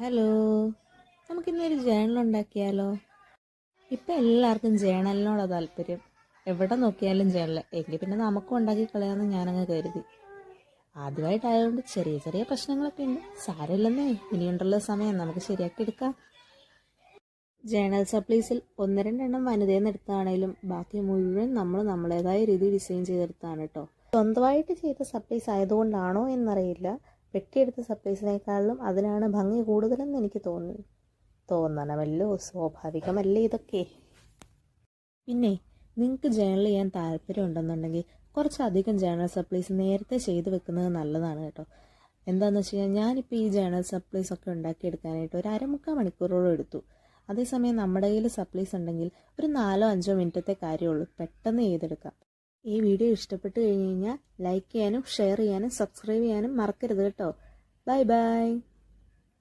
Hello, നമുക്കിന്നൊരു journal ഉണ്ടാക്കിയാലോ? ഇപ്പം എല്ലാവർക്കും ജേണലിനോടാണ് താല്പര്യം. എവിടെ നോക്കിയാലും ജേണൽ. എങ്കിൽ പിന്നെ നമുക്കും ഉണ്ടാക്കി കളയാമെന്ന് ഞാനങ്ങ് കരുതി. ആദ്യമായിട്ടായതുകൊണ്ട് ചെറിയ ചെറിയ പ്രശ്നങ്ങളൊക്കെ ഉണ്ട്. സാരമില്ലെന്നേ, ഇനിയുണ്ടല്ലോ സമയം, നമുക്ക് ശരിയാക്കി എടുക്കാം. ജേണൽ സപ്ലീസിൽ ഒന്ന് രണ്ടെണ്ണം വനിതയിൽ നിന്ന് എടുത്താണേലും ബാക്കി മുഴുവൻ നമ്മൾ നമ്മളേതായ രീതി ഡിസൈൻ ചെയ്തെടുത്താണ് കേട്ടോ. സ്വന്തമായിട്ട് ചെയ്ത സപ്ലീസ് ആയതുകൊണ്ടാണോ എന്നറിയില്ല, വെട്ടിയെടുത്ത സപ്ലീസിനേക്കാളും അതിനാണ് ഭംഗി കൂടുതലെന്ന് എനിക്ക് തോന്നണമല്ലോ. സ്വാഭാവികമല്ലേ ഇതൊക്കെ. പിന്നെ നിങ്ങൾക്ക് ജേണൽ ചെയ്യാൻ താല്പര്യം ഉണ്ടെന്നുണ്ടെങ്കിൽ കുറച്ചധികം ജേണൽ സപ്ലീസ് നേരത്തെ ചെയ്ത് വെക്കുന്നത് നല്ലതാണ് കേട്ടോ. എന്താണെന്ന് വെച്ച് കഴിഞ്ഞാൽ ഞാനിപ്പോൾ ഈ ജേണൽ സപ്ലീസ് ഒക്കെ ഉണ്ടാക്കിയെടുക്കാനായിട്ട് ഒരു അരമുക്കാൽ മണിക്കൂറോളം എടുത്തു. അതേസമയം നമ്മുടെ കയ്യിൽ സപ്ലീസ് ഉണ്ടെങ്കിൽ ഒരു 4-5 മിനിറ്റത്തെ കാര്യമുള്ളൂ, പെട്ടെന്ന് ചെയ്തെടുക്കാം. ഈ വീഡിയോ ഇഷ്ടപ്പെട്ട് കഴിഞ്ഞ് കഴിഞ്ഞാൽ ലൈക്ക് ചെയ്യാനും ഷെയർ ചെയ്യാനും സബ്സ്ക്രൈബ് ചെയ്യാനും മറക്കരുത് കേട്ടോ. Bye bye.